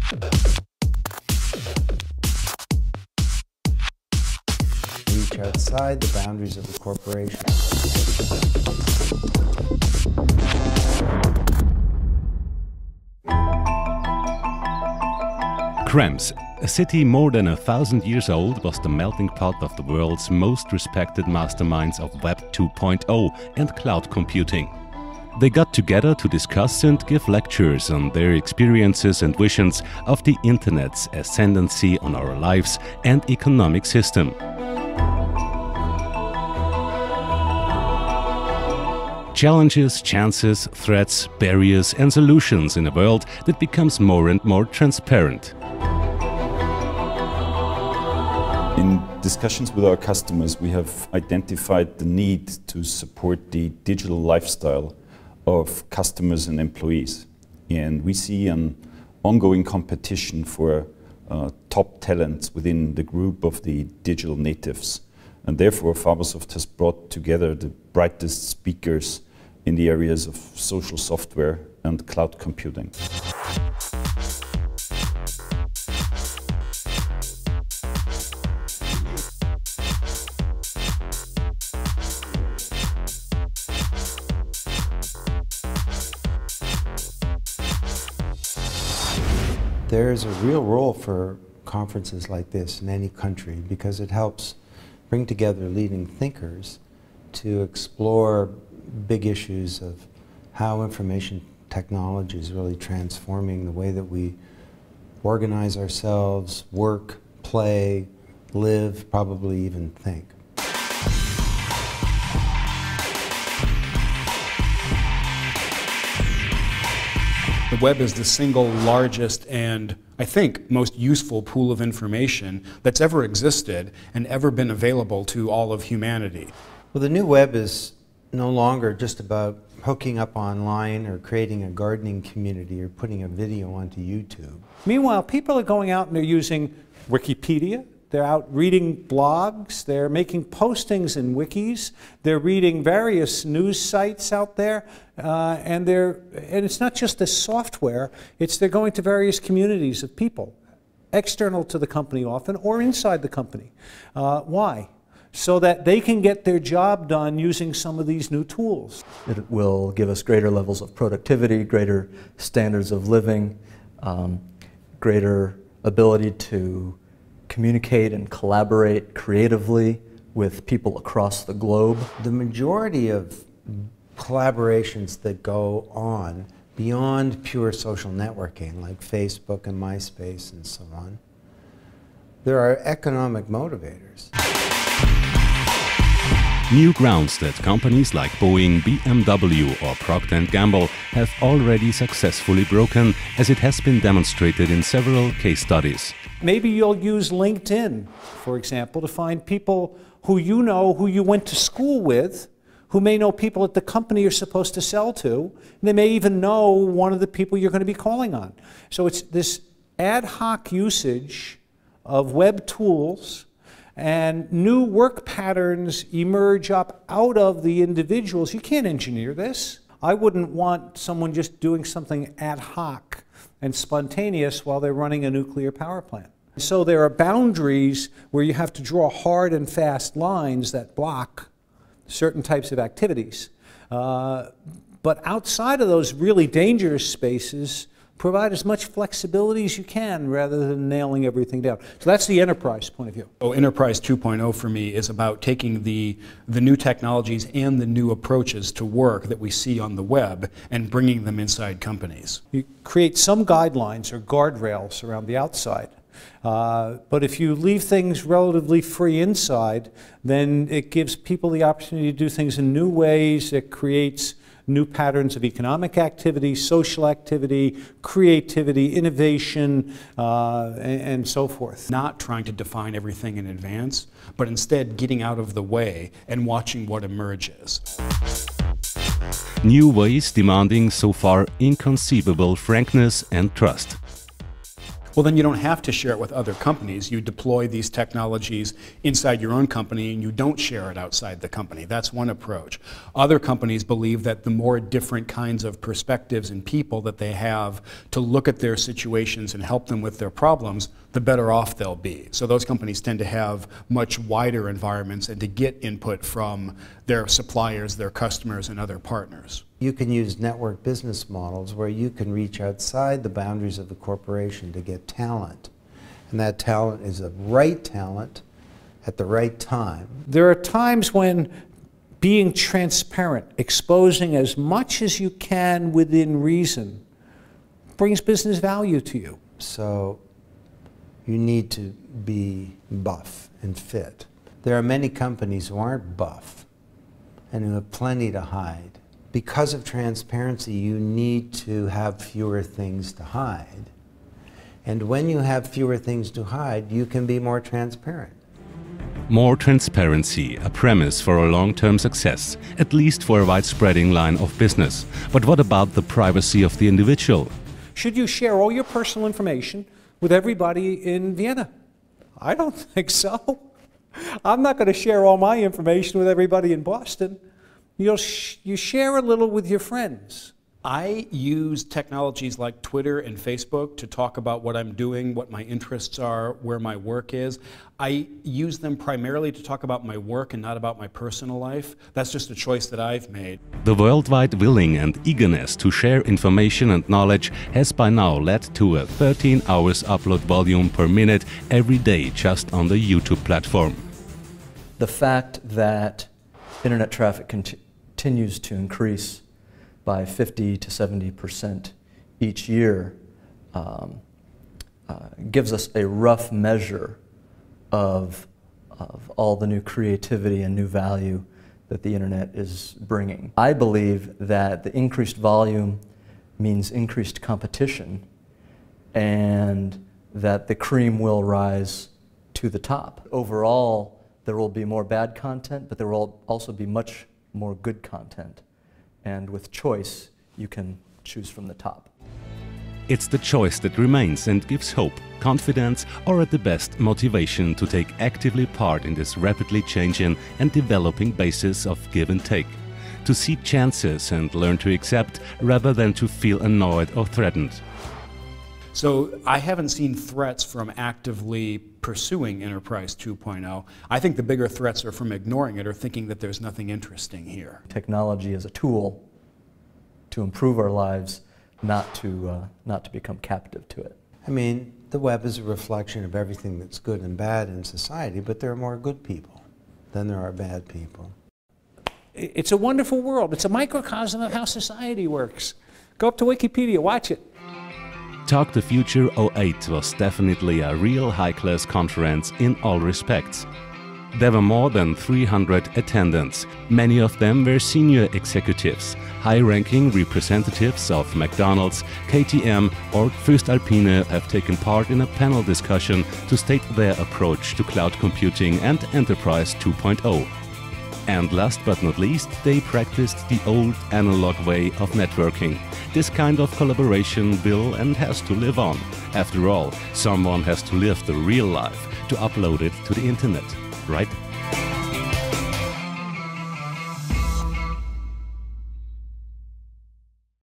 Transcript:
Reach outside the boundaries of the corporation. Krems, a city more than 1,000 years old, was the melting pot of the world's most respected masterminds of Web 2.0 and cloud computing. They got together to discuss and give lectures on their experiences and visions of the Internet's ascendancy on our lives and economic system. Challenges, chances, threats, barriers and solutions in a world that becomes more and more transparent. In discussions with our customers, we have identified the need to support the digital lifestyle of customers and employees. And we see an ongoing competition for top talents within the group of the digital natives. And therefore, Fabersoft has brought together the brightest speakers in the areas of social software and cloud computing. There's a real role for conferences like this in any country because it helps bring together leading thinkers to explore big issues of how information technology is really transforming the way that we organize ourselves, work, play, live, probably even think. The web is the single largest and, I think, most useful pool of information that's ever existed and ever been available to all of humanity. Well, the new web is no longer just about hooking up online or creating a gardening community or putting a video onto YouTube. Meanwhile, people are going out and they're using Wikipedia. They're out reading blogs, they're making postings in wikis, they're reading various news sites out there, and it's not just the software, they're going to various communities of people, external to the company often, or inside the company. Why? So that they can get their job done using some of these new tools. It will give us greater levels of productivity, greater standards of living, greater ability to communicate and collaborate creatively with people across the globe. The majority of collaborations that go on beyond pure social networking, like Facebook and MySpace and so on, there are economic motivators. New grounds that companies like Boeing, BMW or Procter & Gamble have already successfully broken, as it has been demonstrated in several case studies. Maybe you'll use LinkedIn, for example, to find people who you know, who you went to school with, who may know people at the company you're supposed to sell to, and they may even know one of the people you're going to be calling on. So it's this ad hoc usage of web tools, and new work patterns emerge up out of the individuals. You can't engineer this. I wouldn't want someone just doing something ad hoc and spontaneous while they're running a nuclear power plant. So there are boundaries where you have to draw hard and fast lines that block certain types of activities. But outside of those really dangerous spaces, provide as much flexibility as you can rather than nailing everything down. So that's the enterprise point of view. So Enterprise 2.0 for me is about taking the new technologies and the new approaches to work that we see on the web and bringing them inside companies. You create some guidelines or guardrails around the outside. But if you leave things relatively free inside, then it gives people the opportunity to do things in new ways. It creates new patterns of economic activity, social activity, creativity, innovation, and so forth. Not trying to define everything in advance, but instead getting out of the way and watching what emerges. New ways demanding so far inconceivable frankness and trust. Well, then you don't have to share it with other companies. You deploy these technologies inside your own company and you don't share it outside the company. That's one approach. Other companies believe that the more different kinds of perspectives and people that they have to look at their situations and help them with their problems, the better off they'll be. So those companies tend to have much wider environments and to get input from their suppliers, their customers, and other partners. You can use network business models where you can reach outside the boundaries of the corporation to get talent. And that talent is the right talent at the right time. There are times when being transparent, exposing as much as you can within reason, brings business value to you. So you need to be buff and fit. There are many companies who aren't buff and who have plenty to hide. Because of transparency, you need to have fewer things to hide. And when you have fewer things to hide, you can be more transparent. More transparency, a premise for a long-term success, at least for a widespreading line of business. But what about the privacy of the individual? Should you share all your personal information with everybody in Vienna? I don't think so. I'm not going to share all my information with everybody in Boston. You share a little with your friends. I use technologies like Twitter and Facebook to talk about what I'm doing, what my interests are, where my work is. I use them primarily to talk about my work and not about my personal life. That's just a choice that I've made. The worldwide willing and eagerness to share information and knowledge has by now led to a 13 hours upload volume per minute every day just on the YouTube platform. The fact that internet traffic continues to increase by 50 to 70% each year gives us a rough measure of all the new creativity and new value that the internet is bringing. I believe that the increased volume means increased competition and that the cream will rise to the top. Overall, there will be more bad content, but there will also be much more good content. And with choice, you can choose from the top. It's the choice that remains and gives hope, confidence, or at the best, motivation to take actively part in this rapidly changing and developing basis of give and take. To see chances and learn to accept rather than to feel annoyed or threatened. So I haven't seen threats from actively pursuing Enterprise 2.0. I think the bigger threats are from ignoring it or thinking that there's nothing interesting here. Technology is a tool to improve our lives, not to become captive to it. I mean, the web is a reflection of everything that's good and bad in society, but there are more good people than there are bad people. It's a wonderful world. It's a microcosm of how society works. Go up to Wikipedia, watch it. Talk the Future 08 was definitely a real high-class conference in all respects. There were more than 300 attendants. Many of them were senior executives, high-ranking representatives of McDonald's, KTM or Voestalpine have taken part in a panel discussion to state their approach to cloud computing and Enterprise 2.0. And last but not least, they practiced the old analog way of networking. This kind of collaboration will and has to live on. After all, someone has to live the real life to upload it to the internet, right?